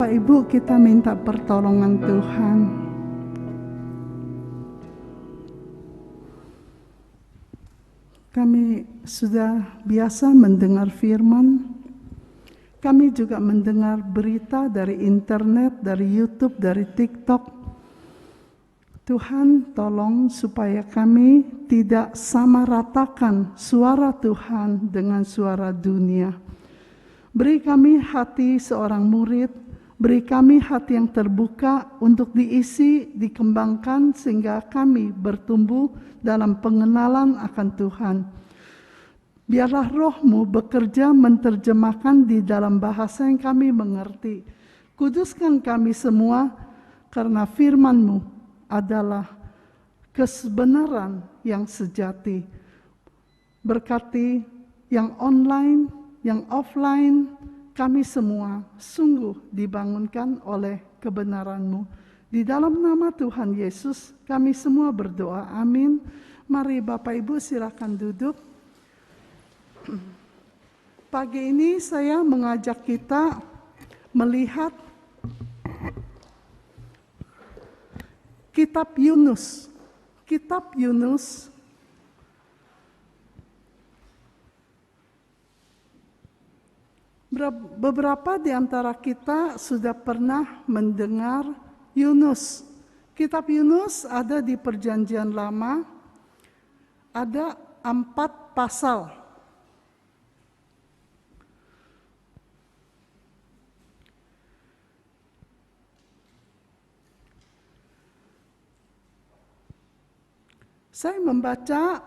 Bapak Ibu, kita minta pertolongan Tuhan. Kami sudah biasa mendengar firman. Kami juga mendengar berita dari internet, dari YouTube, dari TikTok. Tuhan tolong supaya kami tidak samaratakan suara Tuhan dengan suara dunia. Beri kami hati seorang murid, beri kami hati yang terbuka untuk diisi, dikembangkan sehingga kami bertumbuh dalam pengenalan akan Tuhan. Biarlah Roh-Mu bekerja menerjemahkan di dalam bahasa yang kami mengerti. Kuduskan kami semua karena firman-Mu adalah kebenaran yang sejati. Berkati yang online, yang offline, kami semua sungguh dibangunkan oleh kebenaran-Mu. Di dalam nama Tuhan Yesus, kami semua berdoa. Amin. Mari Bapak Ibu silakan duduk. Pagi ini saya mengajak kita melihat Kitab Yunus. Kitab Yunus beberapa di antara kita sudah pernah mendengar Yunus. Kitab Yunus ada di Perjanjian Lama, ada 4 pasal. Saya membaca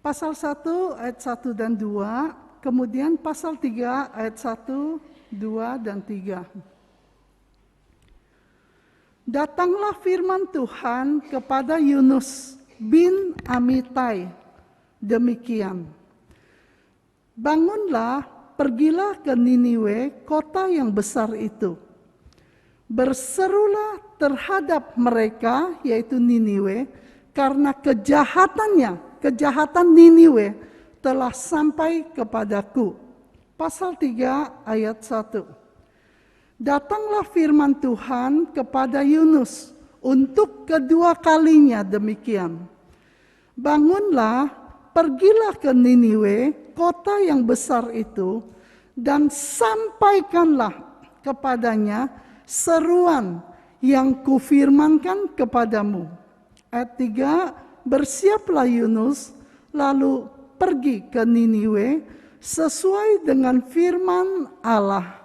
pasal 1 ayat 1 dan 2, kemudian pasal 3 ayat 1, 2, dan 3. Datanglah firman Tuhan kepada Yunus bin Amitai, demikian. Bangunlah, pergilah ke Niniwe, kota yang besar itu. Berserulah terhadap mereka, yaitu Niniwe, karena kejahatan Niniwe telah sampai kepadaku. Pasal 3 ayat 1. Datanglah firman Tuhan kepada Yunus untuk kedua kalinya demikian. Bangunlah, pergilah ke Niniwe, kota yang besar itu, dan sampaikanlah kepadanya seruan yang kufirmankan kepadamu. Ayat 3, bersiaplah Yunus, lalu pergi ke Niniwe sesuai dengan firman Allah.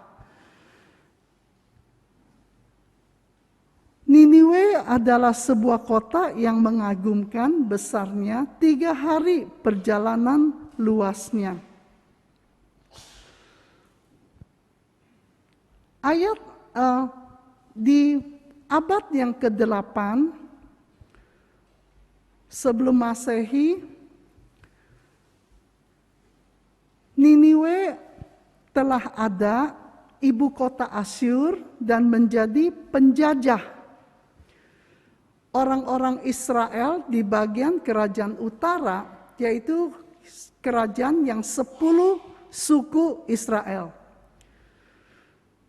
Niniwe adalah sebuah kota yang mengagumkan besarnya, 3 hari perjalanan luasnya. Ayat di abad yang ke-8 sebelum Masehi, Niniwe telah ada, ibu kota Asyur, dan menjadi penjajah orang-orang Israel di bagian kerajaan utara, yaitu kerajaan yang 10 suku Israel.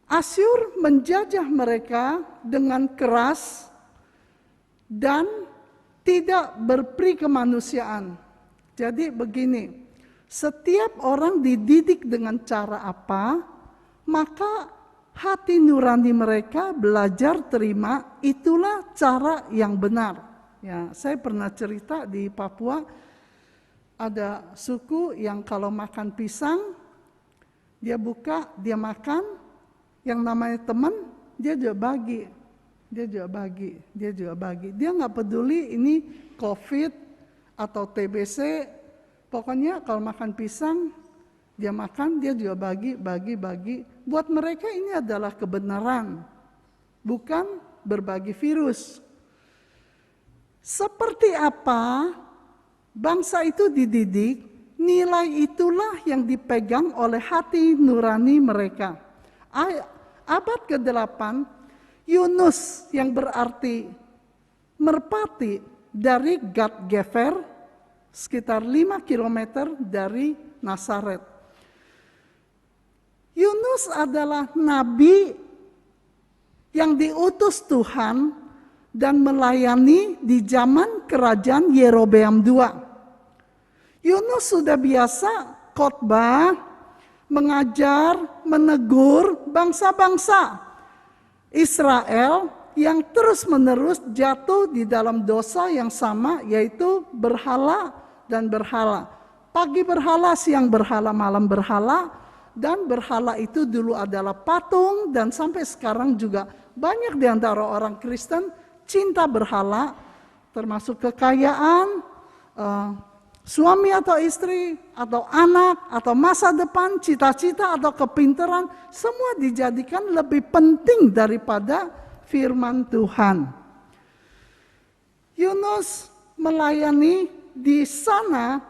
Asyur menjajah mereka dengan keras dan tidak berperi kemanusiaan. Jadi begini, setiap orang dididik dengan cara apa, maka hati nurani mereka belajar terima, itulah cara yang benar. Ya, saya pernah cerita di Papua, ada suku yang kalau makan pisang, dia buka, dia makan, yang namanya teman, dia juga bagi. Dia nggak peduli ini COVID atau TBC, pokoknya kalau makan pisang, dia makan, dia juga bagi. Buat mereka ini adalah kebenaran, bukan berbagi virus. Seperti apa bangsa itu dididik, nilai itulah yang dipegang oleh hati nurani mereka. Abad ke-8, Yunus yang berarti merpati dari Gad Gefer, sekitar 5 km dari Nazaret. Yunus adalah nabi yang diutus Tuhan dan melayani di zaman kerajaan Yerobeam II. Yunus sudah biasa khotbah, mengajar, menegur bangsa-bangsa Israel yang terus-menerus jatuh di dalam dosa yang sama, yaitu berhala dan berhala. Pagi berhala, siang berhala, malam berhala. Dan berhala itu dulu adalah patung, dan sampai sekarang juga banyak di antara orang Kristen cinta berhala, termasuk kekayaan, suami atau istri, atau anak, atau masa depan, cita-cita atau kepintaran, semua dijadikan lebih penting daripada firman Tuhan. Yunus melayani di sana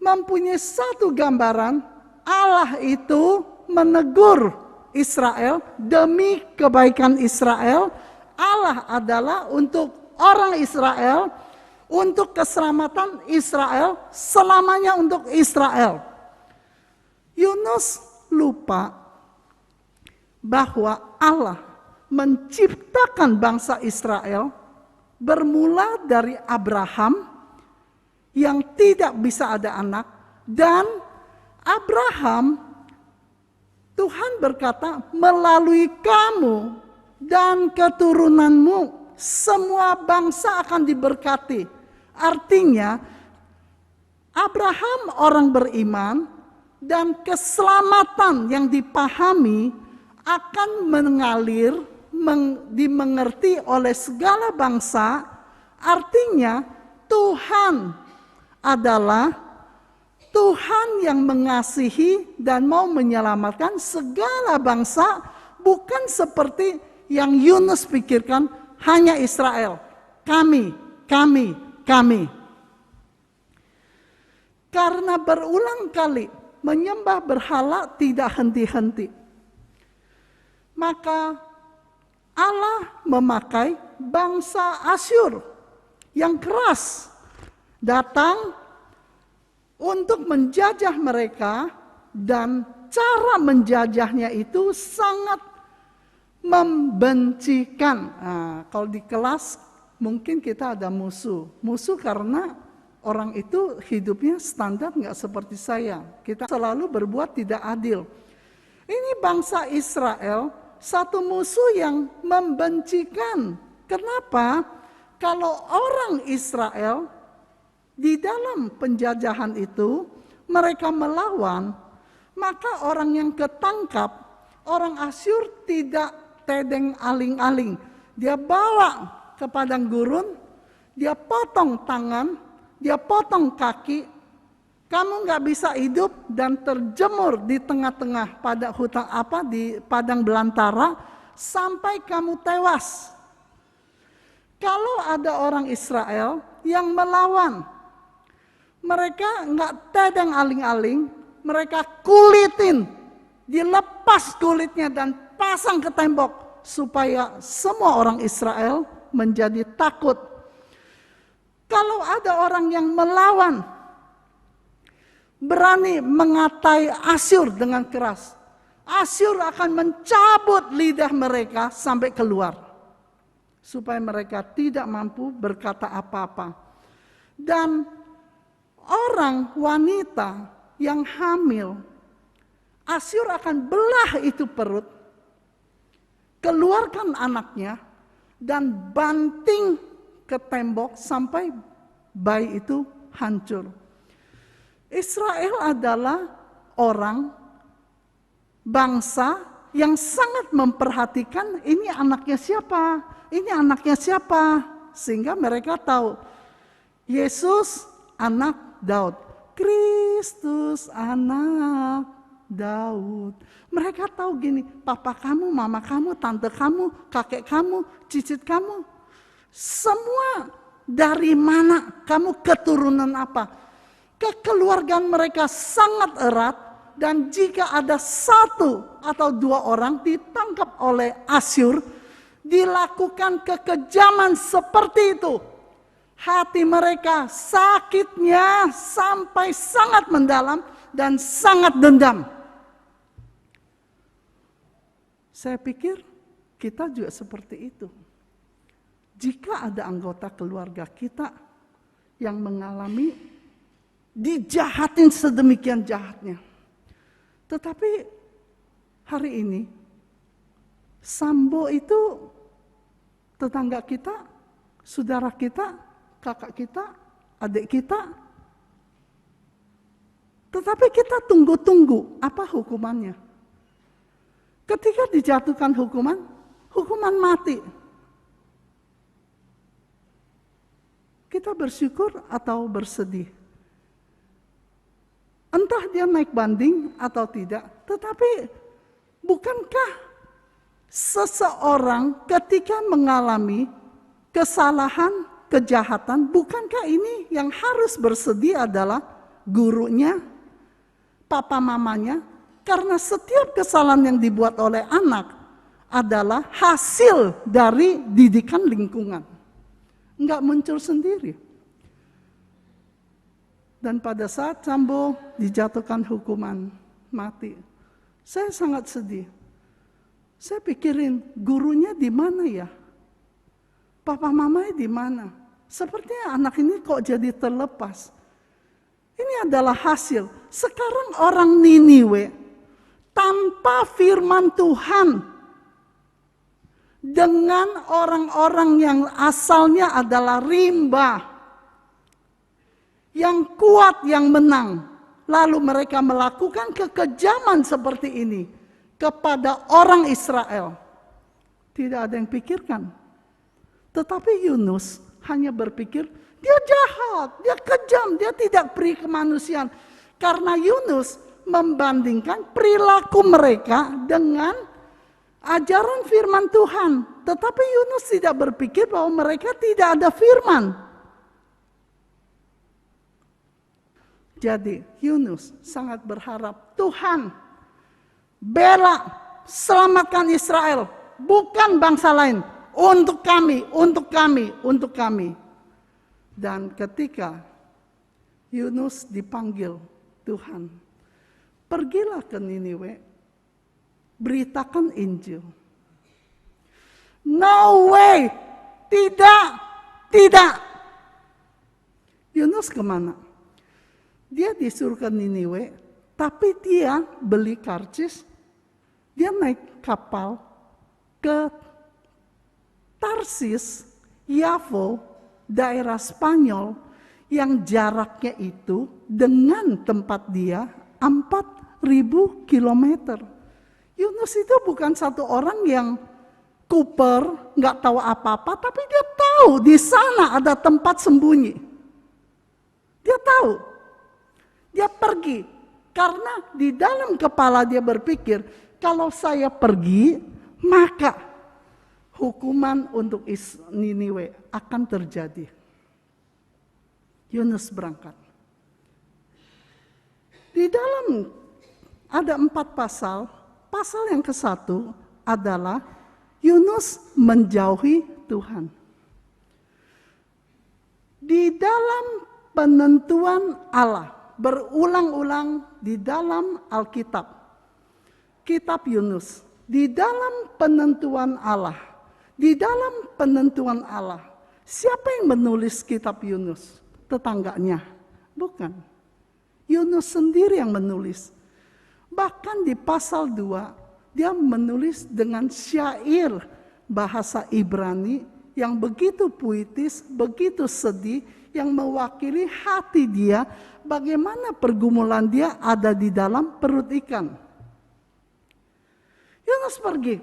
mempunyai satu gambaran, Allah itu menegur Israel demi kebaikan Israel. Allah adalah untuk orang Israel, untuk keselamatan Israel, selamanya untuk Israel. Yunus lupa bahwa Allah menciptakan bangsa Israel bermula dari Abraham yang tidak bisa ada anak, dan Abraham, Tuhan berkata, melalui kamu dan keturunanmu semua bangsa akan diberkati. Artinya Abraham orang beriman, dan keselamatan yang dipahami akan mengalir, dimengerti oleh segala bangsa. Artinya Tuhan adalah Tuhan yang mengasihi dan mau menyelamatkan segala bangsa, bukan seperti yang Yunus pikirkan, hanya Israel. Kami. Karena berulang kali menyembah berhala tidak henti-henti, maka Allah memakai bangsa Asyur yang keras datang untuk menjajah mereka, dan cara menjajahnya itu sangat membencikan. Nah, kalau di kelas mungkin kita ada musuh karena orang itu hidupnya standar nggak seperti saya. Kita selalu berbuat tidak adil. Ini bangsa Israel, satu musuh yang membencikan. Kenapa? Kalau orang Israel di dalam penjajahan itu mereka melawan, maka orang yang ketangkap, orang Asyur tidak tedeng aling-aling. Dia bawa ke padang gurun, dia potong tangan, dia potong kaki. Kamu nggak bisa hidup dan terjemur di tengah-tengah pada hutan di padang belantara sampai kamu tewas. Kalau ada orang Israel yang melawan, mereka nggak tedeng aling-aling, mereka kulitin, dilepas kulitnya dan pasang ke tembok supaya semua orang Israel menjadi takut. Kalau ada orang yang melawan, berani mengatai Asyur dengan keras, Asyur akan mencabut lidah mereka sampai keluar, supaya mereka tidak mampu berkata apa-apa. Dan orang wanita yang hamil, Asyur akan belah itu perut, keluarkan anaknya, dan banting ke tembok sampai bayi itu hancur. Israel adalah orang, bangsa yang sangat memperhatikan ini anaknya siapa, sehingga mereka tahu Yesus anak Daud, Kristus anak Daud. Mereka tahu gini, papa kamu, mama kamu, tante kamu, kakek kamu, cicit kamu, semua dari mana, kamu keturunan apa. Kekeluargaan mereka sangat erat, dan jika ada satu atau dua orang ditangkap oleh Asyur, dilakukan kekejaman seperti itu, hati mereka sakitnya sampai sangat mendalam dan sangat dendam. Saya pikir kita juga seperti itu. Jika ada anggota keluarga kita yang mengalami dijahatin sedemikian jahatnya. Tetapi hari ini, Sambo itu tetangga kita, saudara kita, kakak kita, adik kita. Tetapi kita tunggu-tunggu apa hukumannya. Ketika dijatuhkan hukuman mati. Kita bersyukur atau bersedih. Entah dia naik banding atau tidak, tetapi bukankah seseorang ketika mengalami kesalahan, kejahatan, bukankah ini yang harus bersedih adalah gurunya, papa mamanya? Karena setiap kesalahan yang dibuat oleh anak adalah hasil dari didikan lingkungan. Enggak muncul sendiri. Dan pada saat Sambo dijatuhkan hukuman mati, saya sangat sedih. Saya pikirin, gurunya di mana ya? Papa mamanya di mana? Sepertinya anak ini kok jadi terlepas. Ini adalah hasil. Sekarang orang Niniwe tanpa firman Tuhan, dengan orang-orang yang asalnya adalah rimba, yang kuat, yang menang. Lalu mereka melakukan kekejaman seperti ini kepada orang Israel. Tidak ada yang pikirkan. Tetapi Yunus hanya berpikir, dia jahat, dia kejam, dia tidak peri kemanusiaan. Karena Yunus membandingkan perilaku mereka dengan ajaran firman Tuhan. Tetapi Yunus tidak berpikir bahwa mereka tidak ada firman. Jadi Yunus sangat berharap, Tuhan bela, selamatkan Israel, bukan bangsa lain. Untuk kami, untuk kami, untuk kami. Dan ketika Yunus dipanggil Tuhan, pergilah ke Niniwe, beritakan Injil. No way, tidak. Yunus kemana? Dia disuruh ke Niniwe, tapi dia beli karcis, dia naik kapal ke Tarsis, Yavo, daerah Spanyol, yang jaraknya itu dengan tempat dia 4.000 kilometer. Yunus itu bukan satu orang yang kuper, nggak tahu apa-apa, tapi dia tahu di sana ada tempat sembunyi. Dia tahu. Dia pergi. Karena di dalam kepala dia berpikir, kalau saya pergi, maka hukuman untuk Niniwe akan terjadi. Yunus berangkat. Di dalam ada 4 pasal. Pasal yang ke-1 adalah Yunus menjauhi Tuhan. Di dalam penentuan Allah, berulang-ulang di dalam Alkitab, kitab Yunus, di dalam penentuan Allah, siapa yang menulis kitab Yunus? Tetangganya? Bukan. Yunus sendiri yang menulis. Bahkan di pasal 2, dia menulis dengan syair bahasa Ibrani yang begitu puitis, begitu sedih, yang mewakili hati dia, bagaimana pergumulan dia ada di dalam perut ikan. Yunus pergi.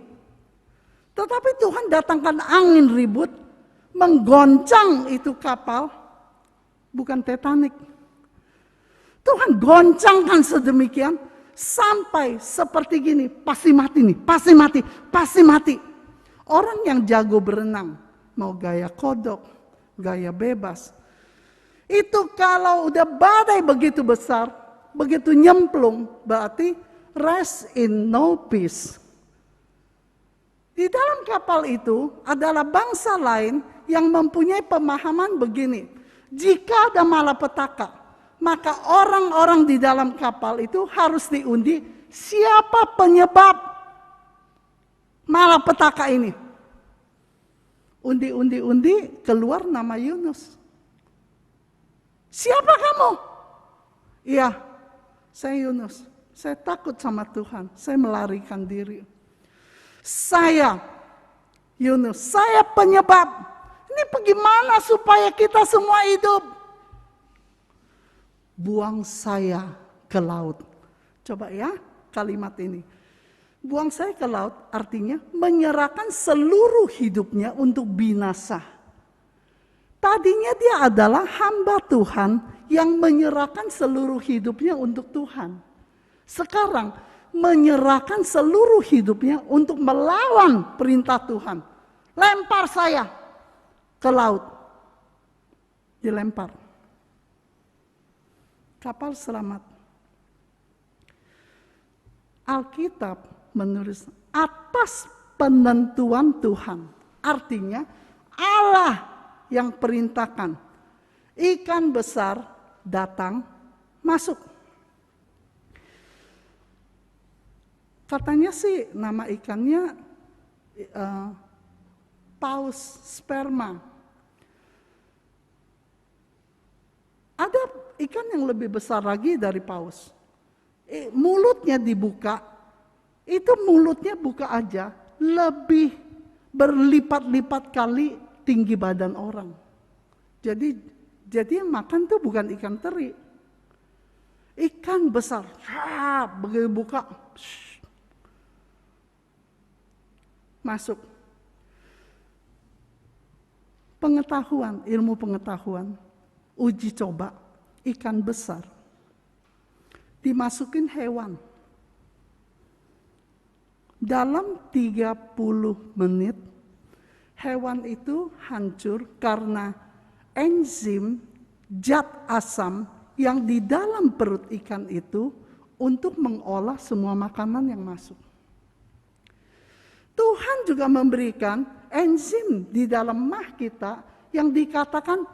Tetapi Tuhan datangkan angin ribut, menggoncang itu kapal, bukan Titanic. Tuhan goncangkan sedemikian, sampai seperti gini, pasti mati nih, pasti mati. Orang yang jago berenang, mau gaya kodok, gaya bebas, itu kalau udah badai begitu besar, begitu nyemplung, berarti rest in no peace. Di dalam kapal itu adalah bangsa lain yang mempunyai pemahaman begini, jika ada malapetaka, maka orang-orang di dalam kapal itu harus diundi siapa penyebab malapetaka ini. Undi, keluar nama Yunus. Siapa kamu? Iya, saya Yunus. Saya takut sama Tuhan. Saya melarikan diri. Saya Yunus, saya penyebab. Ini bagaimana supaya kita semua hidup? Buang saya ke laut. Coba ya kalimat ini. Buang saya ke laut artinya menyerahkan seluruh hidupnya untuk binasa. Tadinya dia adalah hamba Tuhan yang menyerahkan seluruh hidupnya untuk Tuhan. Sekarang menyerahkan seluruh hidupnya untuk melawan perintah Tuhan. Lempar saya ke laut. Dilempar. Kapal selamat. Alkitab menulis atas penentuan Tuhan. Artinya Allah yang perintahkan. Ikan besar datang masuk. Katanya sih nama ikannya paus sperma. Ada ikan yang lebih besar lagi dari paus. Mulutnya dibuka, itu mulutnya buka aja, lebih berlipat-lipat kali tinggi badan orang. Jadi yang makan tuh bukan ikan teri. Ikan besar, begitu buka, masuk. Pengetahuan, ilmu pengetahuan, uji coba, ikan besar. Dimasukin hewan. Dalam 30 menit, hewan itu hancur karena enzim zat asam yang di dalam perut ikan itu untuk mengolah semua makanan yang masuk. Tuhan juga memberikan enzim di dalam mah kita yang dikatakan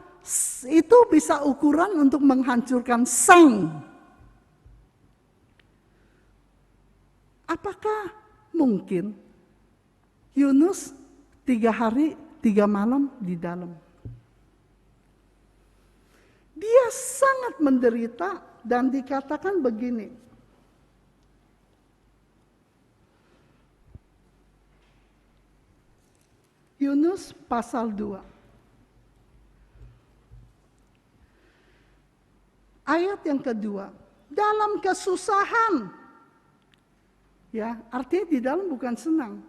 itu bisa ukuran untuk menghancurkan seng. Apakah mungkin Yunus 3 hari 3 malam di dalam? Dia sangat menderita dan dikatakan begini. Yunus pasal 2. Ayat yang kedua. Dalam kesusahan. Ya, artinya di dalam bukan senang.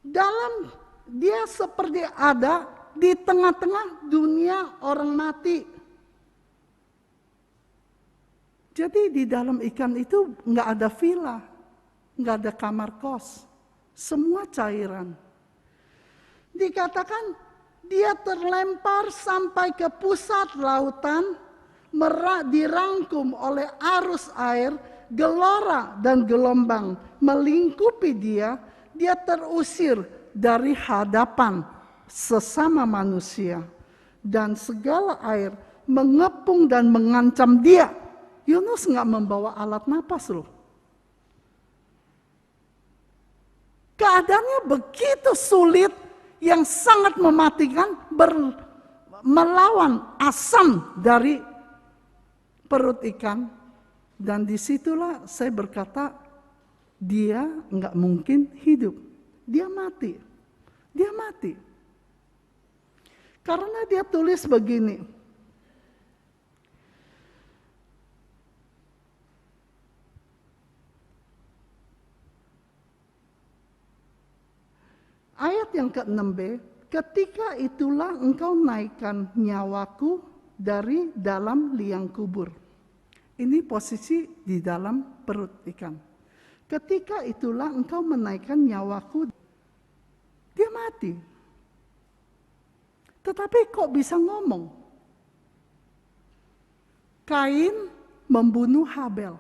Dalam dia seperti ada di tengah-tengah dunia orang mati. Jadi di dalam ikan itu nggak ada villa, nggak ada kamar kos, semua cairan. Dikatakan dia terlempar sampai ke pusat lautan, dirangkum oleh arus air, gelora dan gelombang melingkupi dia terusir dari hadapan sesama manusia. Dan segala air mengepung dan mengancam dia. Yunus nggak membawa alat napas loh. Keadaannya begitu sulit yang sangat mematikan melawan asam dari perut ikan. Dan disitulah saya berkata, dia nggak mungkin hidup. Dia mati. Dia mati. Karena dia tulis begini. Ayat yang ke-6b, ketika itulah engkau naikkan nyawaku dari dalam liang kubur. Ini posisi di dalam perut ikan. Ketika itulah engkau menaikkan nyawaku, dia mati. Tetapi kok bisa ngomong? Kain membunuh Habel.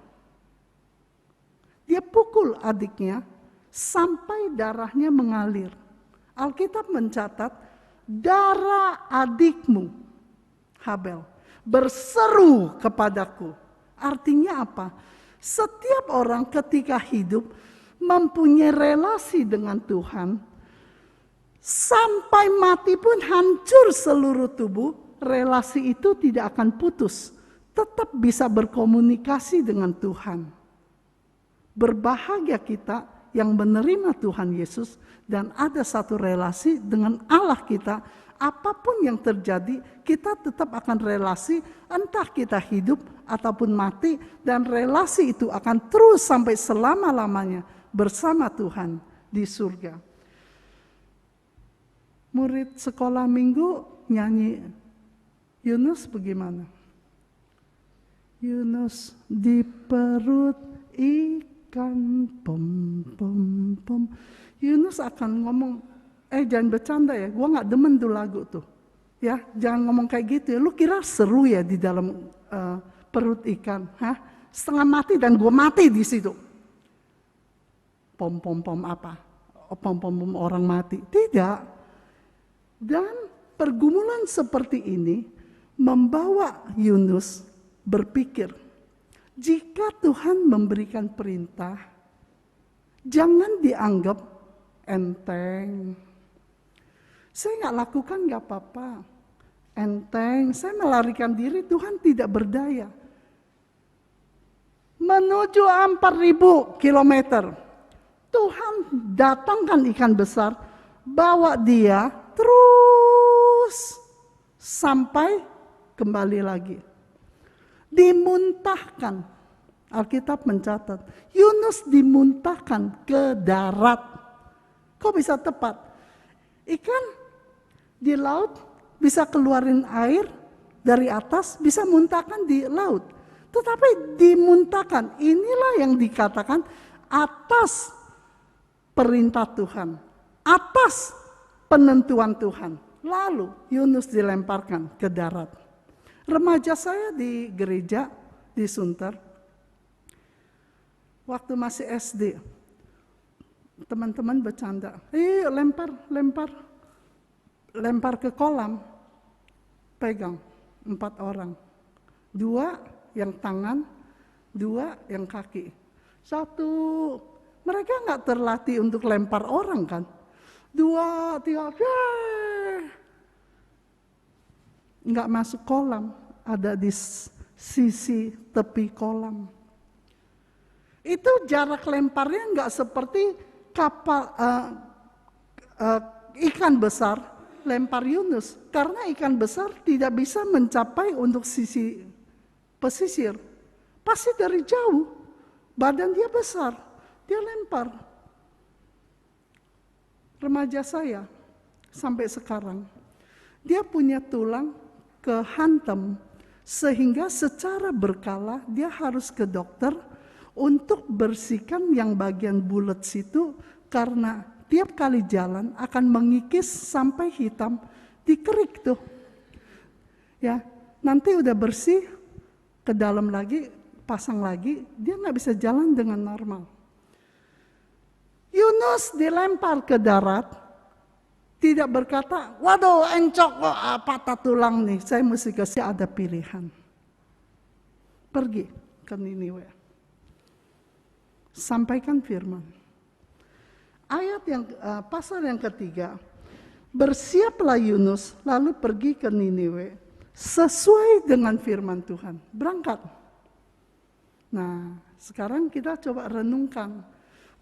Dia pukul adiknya sampai darahnya mengalir. Alkitab mencatat, darah adikmu, Habel, berseru kepadaku. Artinya apa? Setiap orang ketika hidup mempunyai relasi dengan Tuhan, sampai mati pun hancur seluruh tubuh, relasi itu tidak akan putus. Tetap bisa berkomunikasi dengan Tuhan. Berbahagia kita yang menerima Tuhan Yesus dan ada satu relasi dengan Allah kita. Apapun yang terjadi, kita tetap akan relasi, entah kita hidup ataupun mati, dan relasi itu akan terus sampai selama-lamanya bersama Tuhan di surga. Murid sekolah minggu nyanyi Yunus bagaimana? Yunus di perut ikan pom pom pom. Yunus akan ngomong, jangan bercanda ya, gue gak demen tuh lagu tuh. Ya, jangan ngomong kayak gitu ya, lu kira seru ya di dalam perut ikan? Hah? Setengah mati dan gue mati di situ. Pom pom pom apa? Pom pom pom orang mati? Tidak. Dan pergumulan seperti ini membawa Yunus berpikir, jika Tuhan memberikan perintah, jangan dianggap enteng. Saya gak lakukan gak apa-apa. Enteng, saya melarikan diri, Tuhan tidak berdaya. Menuju 4.000 kilometer, Tuhan datangkan ikan besar, bawa dia terus sampai kembali lagi. Dimuntahkan, Alkitab mencatat, Yunus dimuntahkan ke darat. Kok bisa tepat? Ikan di laut bisa keluarin air dari atas, bisa muntahkan di laut. Tetapi dimuntahkan, inilah yang dikatakan atas perintah Tuhan, atas penentuan Tuhan. Lalu Yunus dilemparkan ke darat. Remaja saya di gereja di Sunter, waktu masih SD, teman-teman bercanda, lempar ke kolam, pegang 4 orang, 2 yang tangan, 2 yang kaki, 1, mereka nggak terlatih untuk lempar orang kan, 2, 3, nggak masuk kolam, ada di sisi tepi kolam. Itu jarak lemparnya nggak seperti kapal ikan besar lempar Yunus, karena ikan besar tidak bisa mencapai untuk sisi pesisir. Pasti dari jauh, badan dia besar, dia lempar. Remaja saya sampai sekarang, dia punya tulang kehantam, sehingga secara berkala dia harus ke dokter untuk bersihkan yang bagian bulat situ, karena tiap kali jalan akan mengikis sampai hitam, dikerik tuh. Ya, nanti udah bersih, ke dalam lagi, pasang lagi, dia nggak bisa jalan dengan normal. Yunus dilempar ke darat, tidak berkata, waduh encok kok patah tulang nih, saya mesti kasih, ada pilihan. Pergi ke Niniwe. Sampaikan firman. Ayat yang pasal yang ketiga, bersiaplah Yunus lalu pergi ke Niniwe sesuai dengan firman Tuhan. Berangkat. Nah, sekarang kita coba renungkan.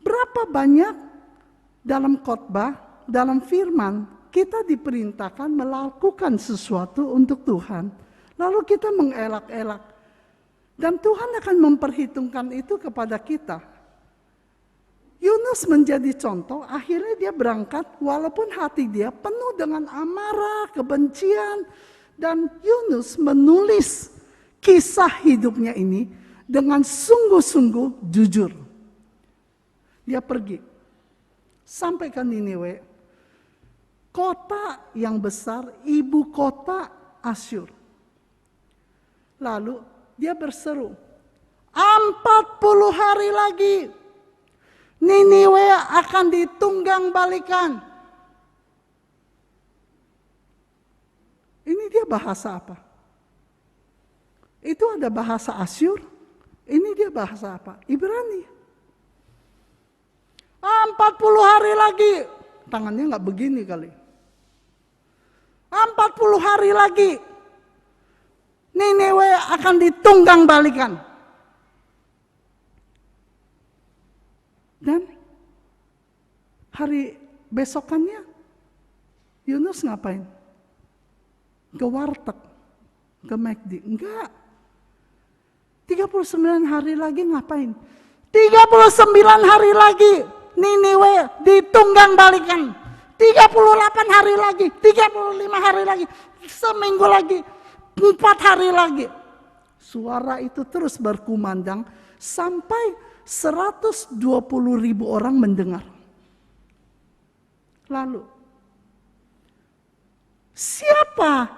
Berapa banyak dalam khotbah, dalam firman, kita diperintahkan melakukan sesuatu untuk Tuhan, lalu kita mengelak-elak. Dan Tuhan akan memperhitungkan itu kepada kita. Yunus menjadi contoh, akhirnya dia berangkat walaupun hati dia penuh dengan amarah, kebencian. Dan Yunus menulis kisah hidupnya ini dengan sungguh-sungguh jujur. Dia pergi sampai ke Niniwe, kota yang besar, ibu kota Asyur. Lalu dia berseru, 40 hari lagi Niniwe akan ditunggang balikan. Ini dia bahasa apa? Itu ada bahasa Asyur, ini dia bahasa apa? Ibrani. 40 hari lagi. Tangannya nggak begini kali. 40 hari lagi. Niniwe akan ditunggang balikan. Dan hari besokannya Yunus ngapain? Ke warteg, ke McD. Enggak. 39 hari lagi ngapain? 39 hari lagi Niniwe ditunggang balikan. 38 hari lagi, 35 hari lagi, seminggu lagi, 4 hari lagi. Suara itu terus berkumandang sampai 120.000 orang mendengar. Lalu, siapa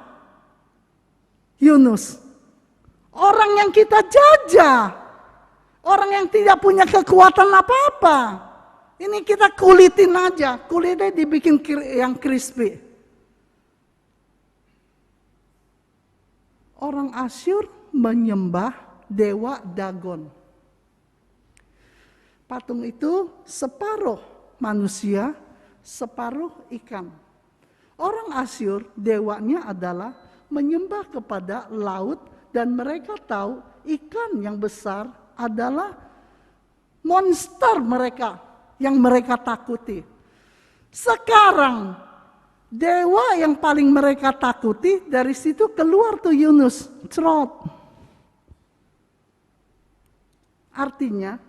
Yunus? Orang yang kita jajah. Orang yang tidak punya kekuatan apa-apa. Ini kita kulitin aja. Kulitnya dibikin yang crispy. Orang Asyur menyembah dewa Dagon. Patung itu separuh manusia, separuh ikan. Orang Asyur, dewanya adalah menyembah kepada laut, dan mereka tahu ikan yang besar adalah monster mereka yang mereka takuti. Sekarang dewa yang paling mereka takuti, dari situ keluar tuh Yunus, cerot. Artinya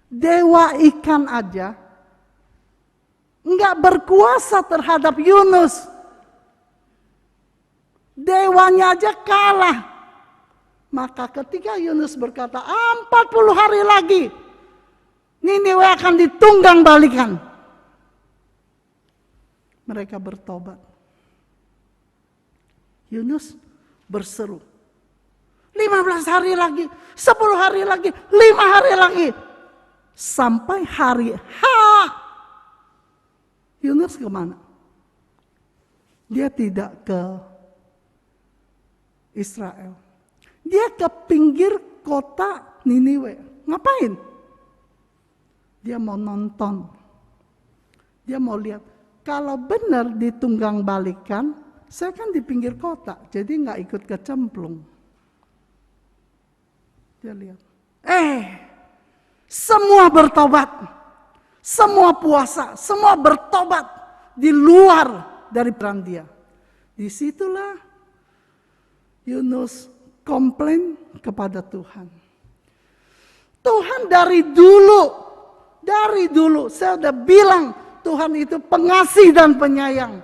dewa ikan aja enggak berkuasa terhadap Yunus. Dewanya aja kalah. Maka ketika Yunus berkata 40 hari lagi Niniwe akan ditunggang balikan, mereka bertobat. Yunus berseru 15 hari lagi, 10 hari lagi, 5 hari lagi, sampai hari H. Yunus kemana? Dia tidak ke Israel. Dia ke pinggir kota Niniwe. Ngapain? Dia mau nonton. Dia mau lihat. Kalau benar ditunggang balikan, saya kan di pinggir kota, jadi nggak ikut kecemplung. Dia lihat. Semua bertobat. Semua puasa, semua bertobat di luar dari peran dia. Disitulah Yunus komplain kepada Tuhan. Tuhan dari dulu saya udah bilang Tuhan itu pengasih dan penyayang.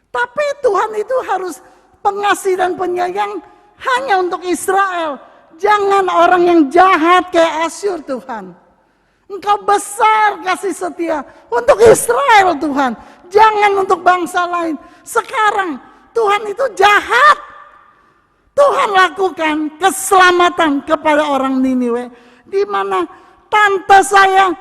Tapi Tuhan itu harus pengasih dan penyayang hanya untuk Israel. Jangan orang yang jahat kayak Asyur, Tuhan. Engkau besar kasih setia untuk Israel, Tuhan. Jangan untuk bangsa lain. Sekarang Tuhan itu jahat. Tuhan lakukan keselamatan kepada orang Niniwe, di mana tante saya,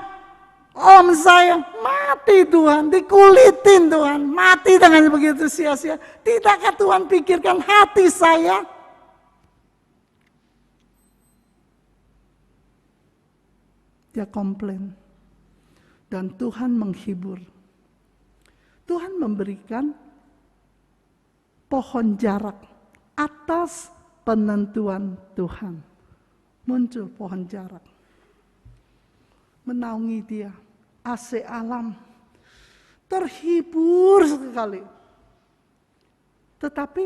om saya mati, Tuhan, dikulitin, Tuhan, mati dengan begitu sia-sia. Tidakkah Tuhan pikirkan hati saya? Dia komplain, dan Tuhan menghibur. Tuhan memberikan pohon jarak atas penentuan Tuhan. Muncul pohon jarak, menaungi dia, AC alam, terhibur sekali. Tetapi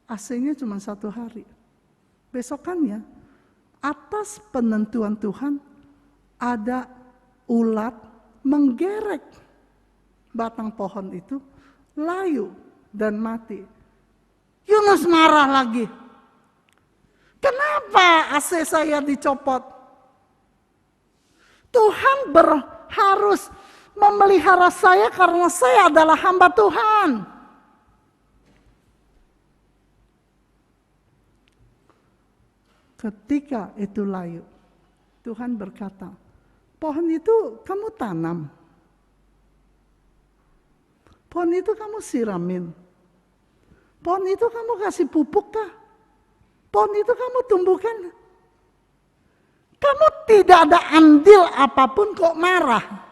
AC-nya cuma 1 hari. Besokannya, atas penentuan Tuhan, ada ulat menggerek batang pohon itu, layu dan mati. Yunus marah lagi. Kenapa AC saya dicopot? Tuhan harus memelihara saya karena saya adalah hamba Tuhan. Ketika itu layu, Tuhan berkata, pohon itu kamu tanam. Pohon itu kamu siramin. Pohon itu kamu kasih pupuk kah? Pohon itu kamu tumbuhkan? Kamu tidak ada andil apapun kok marah.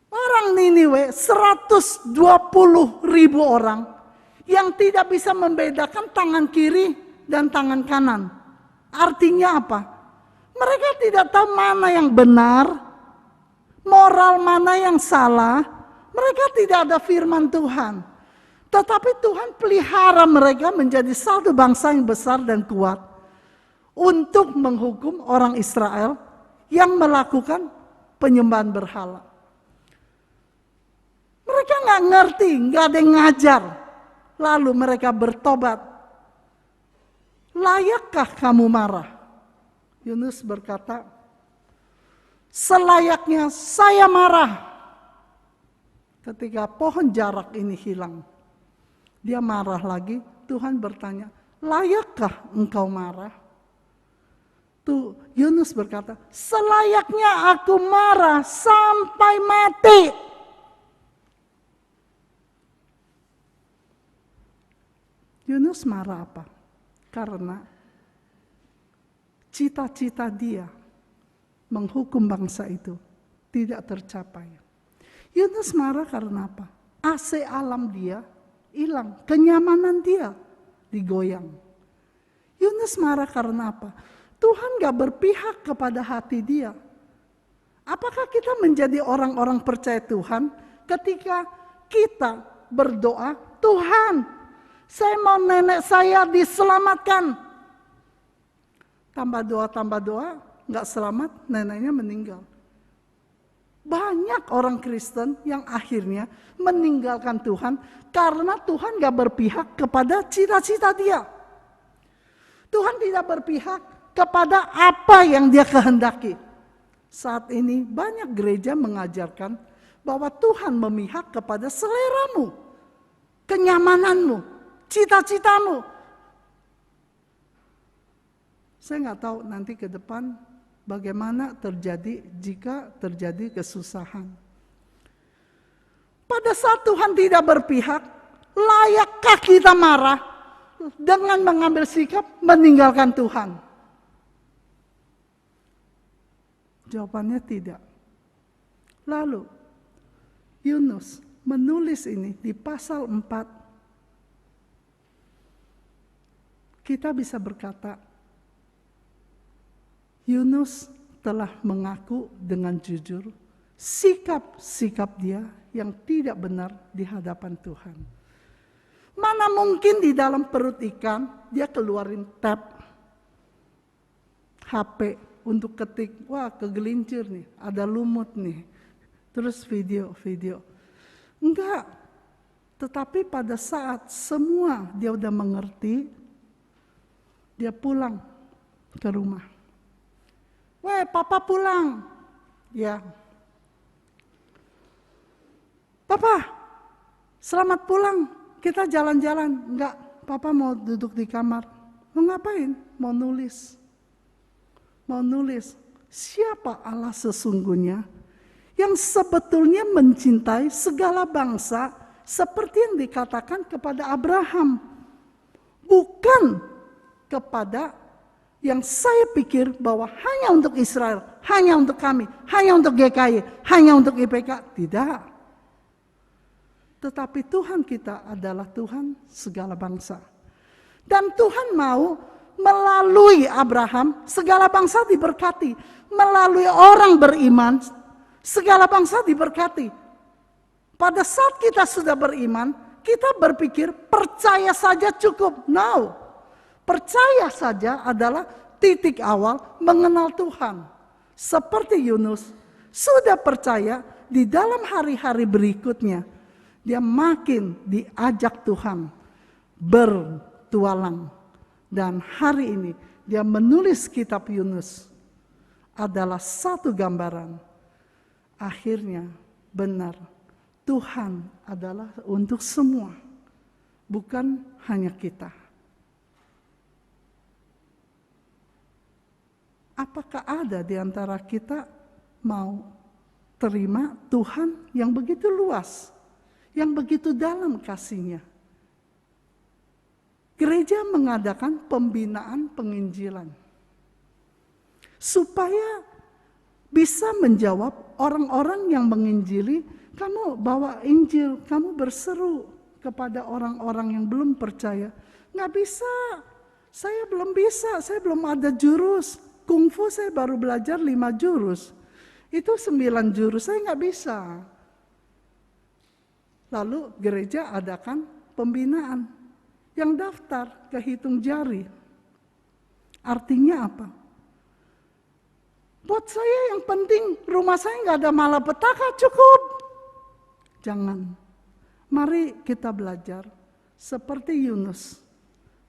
Orang Niniwe 120.000 orang yang tidak bisa membedakan tangan kiri dan tangan kanan. Artinya apa? Mereka tidak tahu mana yang benar, moral mana yang salah. Mereka tidak ada firman Tuhan. Tetapi Tuhan pelihara mereka menjadi satu bangsa yang besar dan kuat untuk menghukum orang Israel yang melakukan penyembahan berhala. Mereka nggak ngerti, nggak ada yang ngajar. Lalu mereka bertobat. Layakkah kamu marah? Yunus berkata, selayaknya saya marah. Ketika pohon jarak ini hilang, dia marah lagi. Tuhan bertanya, layakkah engkau marah? Tuh Yunus berkata, selayaknya aku marah sampai mati. Yunus marah apa? Karena cita-cita dia menghukum bangsa itu tidak tercapai. Yunus marah karena apa? AC alam dia hilang, kenyamanan dia digoyang. Yunus marah karena apa? Tuhan gak berpihak kepada hati dia. Apakah kita menjadi orang-orang percaya Tuhan ketika kita berdoa, Tuhan, saya mau nenek saya diselamatkan. Tambah doa, gak selamat, neneknya meninggal. Banyak orang Kristen yang akhirnya meninggalkan Tuhan karena Tuhan gak berpihak kepada cita-cita dia. Tuhan tidak berpihak kepada apa yang dia kehendaki. Saat ini banyak gereja mengajarkan bahwa Tuhan memihak kepada seleramu, kenyamananmu, cita-citamu. Saya nggak tahu nanti ke depan bagaimana terjadi jika terjadi kesusahan. Pada saat Tuhan tidak berpihak, layakkah kita marah dengan mengambil sikap meninggalkan Tuhan? Jawabannya tidak. Lalu Yunus menulis ini di pasal 4. Kita bisa berkata, Yunus telah mengaku dengan jujur sikap-sikap dia yang tidak benar di hadapan Tuhan. Mana mungkin di dalam perut ikan dia keluarin tab HP untuk ketik, wah kegelincir nih, ada lumut nih, terus video. Enggak, tetapi pada saat semua dia udah mengerti, dia pulang ke rumah. Weh, papa pulang. Ya. Papa, selamat pulang. Kita jalan-jalan. Enggak, papa mau duduk di kamar. Mau ngapain? Mau nulis. Siapa Allah sesungguhnya yang sebetulnya mencintai segala bangsa seperti yang dikatakan kepada Abraham. Bukan kepada yang saya pikir bahwa hanya untuk Israel, hanya untuk kami, hanya untuk GKI, hanya untuk IPK. Tidak. Tetapi Tuhan kita adalah Tuhan segala bangsa. Dan Tuhan mau melalui Abraham, segala bangsa diberkati. Melalui orang beriman, segala bangsa diberkati. Pada saat kita sudah beriman, kita berpikir percaya saja cukup. No. Percaya saja adalah titik awal mengenal Tuhan. Seperti Yunus, sudah percaya di dalam hari-hari berikutnya, dia makin diajak Tuhan bertualang. Dan hari ini dia menulis kitab Yunus adalah satu gambaran. Akhirnya benar, Tuhan adalah untuk semua, bukan hanya kita. Apakah ada di antara kita mau terima Tuhan yang begitu luas, yang begitu dalam kasih-Nya? gereja mengadakan pembinaan penginjilan. Supaya bisa menjawab orang-orang yang menginjili, kamu bawa Injil, kamu berseru kepada orang-orang yang belum percaya. Nggak bisa, saya belum bisa, saya belum ada jurus. Kungfu saya baru belajar 5 jurus. Itu 9 jurus, saya nggak bisa. Lalu gereja adakan pembinaan. Yang daftar kehitung jari. Artinya apa? Buat saya yang penting rumah saya nggak ada malapetaka, cukup. Jangan. Mari kita belajar seperti Yunus.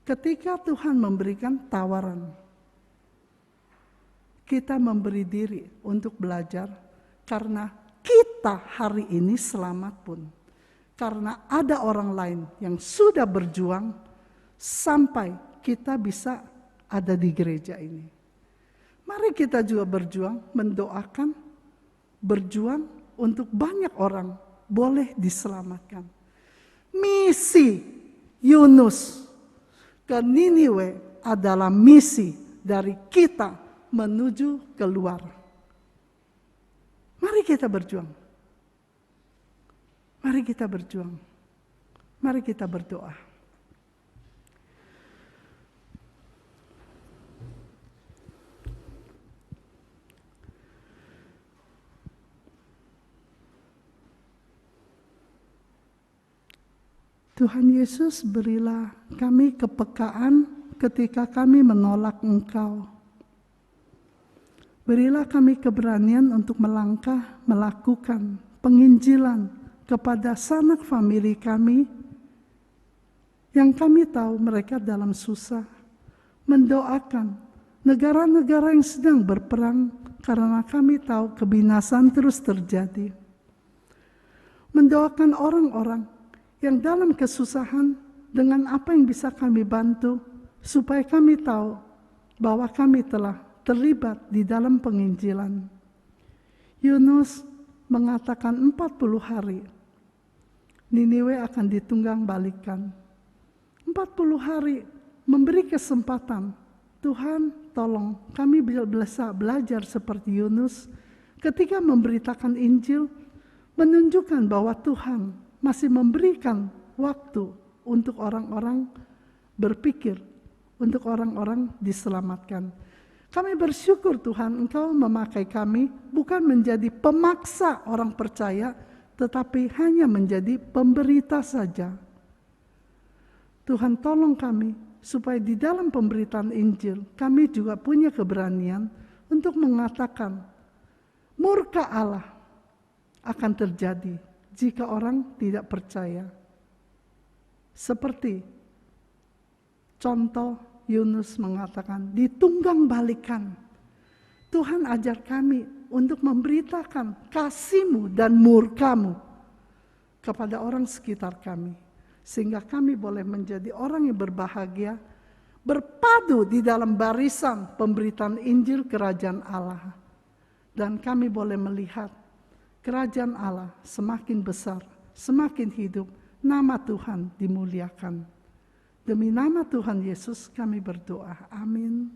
Ketika Tuhan memberikan tawaran, kita memberi diri untuk belajar karena kita hari ini selamat pun. Karena ada orang lain yang sudah berjuang sampai kita bisa ada di gereja ini. Mari kita juga berjuang, mendoakan, berjuang untuk banyak orang boleh diselamatkan. Misi Yunus ke Niniwe adalah misi dari kita menuju keluar. Mari kita berjuang. Mari kita berjuang. Mari kita berdoa. Tuhan Yesus, berilah kami kepekaan ketika kami menolak Engkau. Berilah kami keberanian untuk melangkah, melakukan penginjilan kepada sanak famili kami yang kami tahu mereka dalam susah. Mendoakan negara-negara yang sedang berperang karena kami tahu kebinasan terus terjadi. Mendoakan orang-orang yang dalam kesusahan dengan apa yang bisa kami bantu, supaya kami tahu bahwa kami telah terlibat di dalam penginjilan. Yunus mengatakan 40 hari, Niniwe akan ditunggang balikan. 40 hari memberi kesempatan, Tuhan tolong kami bisa belajar seperti Yunus, ketika memberitakan Injil, menunjukkan bahwa Tuhan masih memberikan waktu untuk orang-orang berpikir, untuk orang-orang diselamatkan. Kami bersyukur Tuhan, Engkau memakai kami bukan menjadi pemaksa orang percaya, tetapi hanya menjadi pemberita saja. Tuhan tolong kami, supaya di dalam pemberitaan Injil, kami juga punya keberanian untuk mengatakan, murka Allah akan terjadi jika orang tidak percaya. Seperti contoh Yunus mengatakan, ditunggang balikan. Tuhan ajar kami untuk memberitakan kasih-Mu dan murka-Mu kepada orang sekitar kami. Sehingga kami boleh menjadi orang yang berbahagia, berpadu di dalam barisan pemberitaan Injil Kerajaan Allah. Dan kami boleh melihat Kerajaan Allah semakin besar, semakin hidup, nama Tuhan dimuliakan. Demi nama Tuhan Yesus kami berdoa. Amin.